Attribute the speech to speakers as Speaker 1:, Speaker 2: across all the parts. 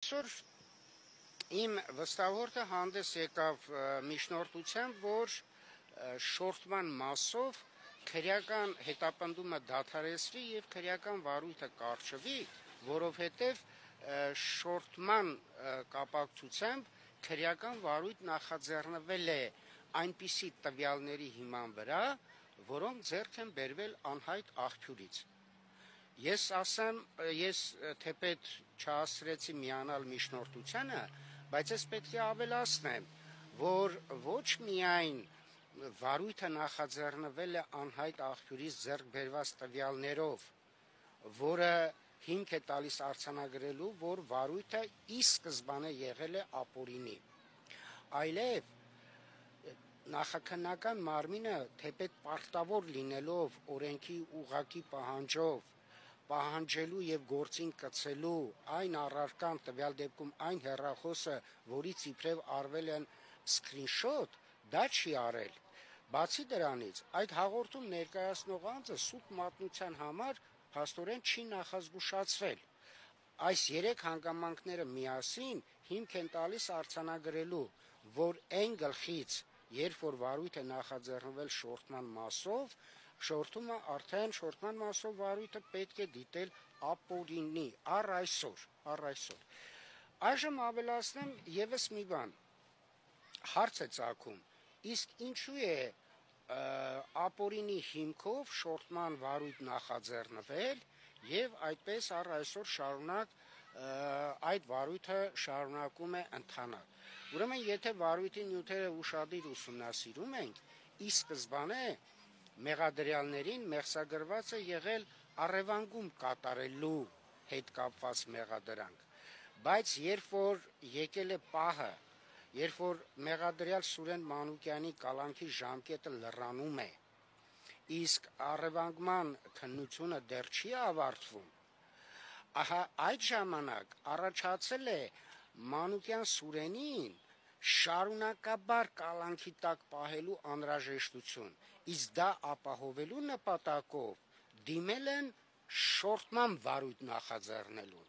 Speaker 1: Այսօր իմ վստահորդը հանդես եկավ միջնորդությամբ, որ շորթման մասով քրեական հետապնդումը դադարեցվի եւ քրեական վարույթը կարճվի, որովհետեւ շորթման կապակցությամբ քրեական վարույթ նախաձեռնվել է այնպիսի տվյալների հիման վրա, որոնք ձեռք են բերվել անհայտ աղբյուրից։ Ես թեպետ չհասցրեցի միանալ միջնորդությանը, բայց ես պետք է ավելացնեմ, որ ոչ միայն վարույթը նախաձեռնվել է անհայտ աղբյուրից ձեռք բերված տվյալներով, որը հիմք է տալիս արձանագրելու, որ վարույթը ի սկզբանե եղել է ապօրինի, այլև նախաքննական մարմինը թեպետ պարտավոր լինելով օրենքի ուղղակի պահանջելու եւ գործին կցելու այն առարկան, տվյալ դեպքում այն հեռախոսը, որից իբրև արվել են սկրինշոթ, դա չի արել։ Բացի դրանից, այդ հաղորդում ներկայացնող անձը սուտ մատնության համար փաստորեն չի նախազգուշացվել։ Այս 3 հանգամանքները միասին հիմք են տալիս արձանագրելու, որ այն գլխից, երբ որ վարույթ է նախաձեռնվել շորթման մասով, շորթման մասով վարույթը պետք է դիտել ապօրինի առ այսօր։ Այժմ ավելացնեմ եւս մի բան։ Հարց է ծագում, իսկ ինչու է ապօրինի հիմքով շորթման վարույթ նախաձեռնվել եւ այդպես առ այսօր շարունակ այդ վարույթը շարունակում է ընթանալ։ Ուրեմն եթե վարույթի նյութերը ուշադիր ուսումնասիրում ենք, ի սկզբանե մեղադրյալներին մեղսագրված է եղել առևանգում կատարելու հետ կապված մեղադրանք, բայց երբ որ եկել է պահը, երբ որ մեղադրյալ Սուրեն Մանուկյանի կալանքի ժամկետը լրանում է, իսկ առևանգման քննությունը դեռ չի ավարտվում, ահա այդ ժամանակ առաջացել է Մանուկյան Սուրենին շարունակաբար կալանքի տակ պահելու անհրաժեշտություն, իսկ դա ապահովելու նպատակով դիմել են շորթման վարույթ նախաձեռնելուն,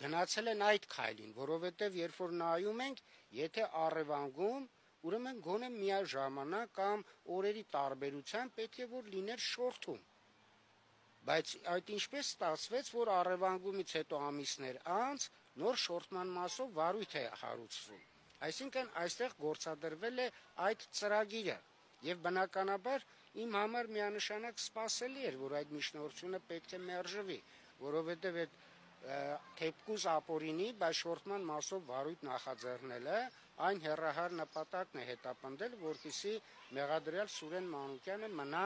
Speaker 1: գնացել են այդ քայլին, որովհետև երբ որ նայում ենք, եթե առևանգում, ուրեմն գոնե միաժամանակ կամ օրերի տարբերությամբ պետք է որ լիներ շորթում, բայց այդ ինչպես ստացվեց, որ առևանգումից հետո ամիսներ անց նոր շորթման մասով վարույթ է հարուցվում, այսինքն այստեղ գործադրվել է այդ ծրագիրը եւ բնականաբար իմ համար միանշանակ սպասելի էր, որ այդ միջնորդությունը պետք է մերժվի, որովհետեւ այդ թեպկուզ ապօրինի, բայց շորթման մասով վարույթ նախաձեռնելը այն հեռահար նպատակն է հետապնդել, որպեսզի մեղադրյալ Սուրեն Մանուկյանը մնա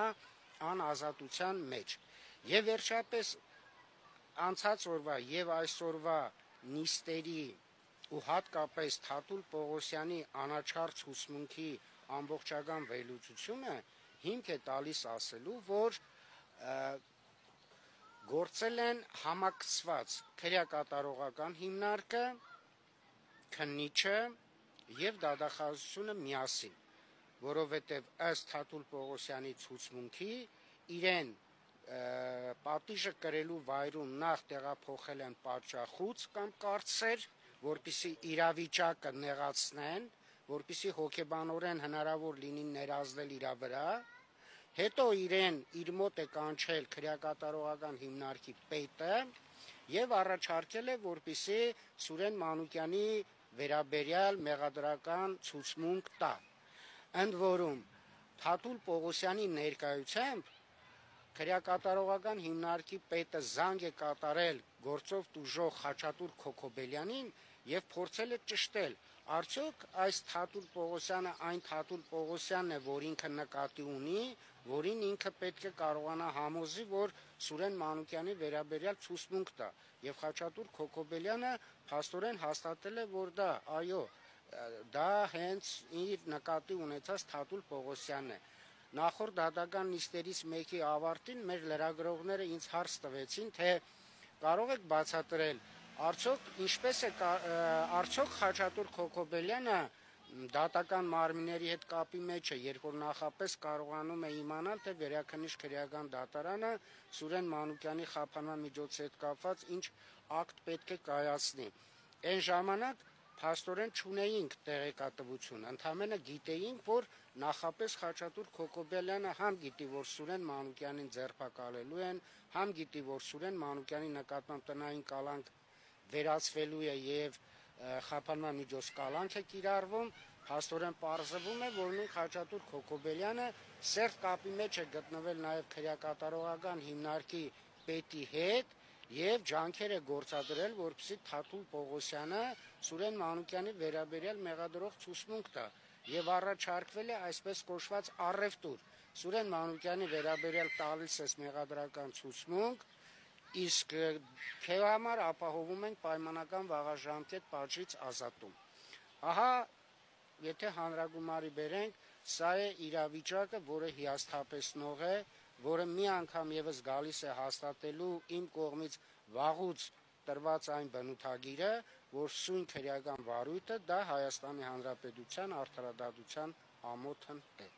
Speaker 1: անազատության մեջ։ Եվ վերջապես անցած օրվա եւ այսօրվա նիստերի ու հատկապես Թաթուլ Պողոսյանի անաչառ ցուցմունքի ամբողջական վերլուծությունը հիմք է տալիս ասելու, որ գործել են համակցված քրեակատարողական հիմնարկը, քննիչը եւ դատախազությունը միասին, որովհետեւ ըստ Թաթուլ Պողոսյանի ցուցմունքի իրեն պատիժը կրելու վայրում նախ տեղափոխել են պատժախոց կամ կարծեր, որպեսզի իրավիճակը նեղացնեն, որպեսզի հոգեբանորեն հնարավոր լինի ներազդել իր վրա, հետո իրեն իր մոտ է կանչել քրեակատարողական հիմնարկի պետը եւ առաջարկել է, որպեսզի Սուրեն Մանուկյանի վերաբերյալ մեղադրական ցուցմունք տա։ Ընդ որում Թաթուլ Պողոսյանի ներկայությամբ քրեակատարողական հիմնարկի պետը զանգ է կատարել գործով տուժող Խաչատուր Քոքոբելյանին եւ փորձել է ճշտել, արդյոք այս Թաթուլ Պողոսյանը այն Թաթուլ Պողոսյանն է, որ ինքը նկատի ունի, որին ինքը պետք է կարողանա համոզի, որ Սուրեն Մանուկյանի վերաբերյալ ցուցմունք տա, եւ Խաչատուր Քոքոբելյանը փաստորեն հաստատել է, որ դա հենց իր նկատի ունեցած Թաթուլ Պողոսյանն է։ Նախորդ դատական նիստերից մեկի ավարտին մեր լրագրողները ինձ հարց տվեցին, թե կարող եք բացատրել, արդյոք Խաչատուր Քոքոբելյանը դատական մարմինների հետ կապի մեջ է, երբ որ նախապես կարողանում է իմանալ, թե Վերաքննիչ քրեական դատարանը Սուրեն Մանուկյանի խափանման միջոցի հետ կապված ինչ ակտ պետք է կայացնի։ Այն ժամանակ փաստորեն չունեինք տեղեկատվություն, ընդհանրապես գիտեինք, որ նախապես Խաչատուր Քոքոբելյանը համ գիտի, որ Սուրեն Մանուկյանին ձերբակալելու են, համ գիտի, որ Սուրեն Մանուկյանի նկատմամբ տնային կալանք վերացվելու է եւ խափանման միջոց կալանք է կիրառվում, փաստորեն պարզվում է, որ նույն Խաչատուր Քոքոբելյանը սերտ կապի մեջ է գտնվել նաեւ քրեակատարողական հիմնարկի պետի հետ եւ ջանքեր է գործադրել, որպեսզի Թաթուլ Պողոսյանը Սուրեն Մանուկյանի վերաբերյալ մեղադրող ցուցմունք տա եւ առաջարկվել է այսպես կոչված առևտուր։ Սուրեն Մանուկյանի վերաբերյալ տալիս է մեղադրական ցուցմունք, իսկ քեզ համար ապահովում ենք պայմանական վաղաժամկետ պատժից ազատում։ Ահա, եթե հանրագումարի բերենք, սա է իրավիճակը, որը հիասթափեցնող է, որը մի անգամ եւս գալիս է հաստատելու իմ կողմից վաղուց տրված այն բնութագիրը, որ սույն քրեական վարույթը դա Հայաստանի Հանրապետության արդարադատության ամոթն է։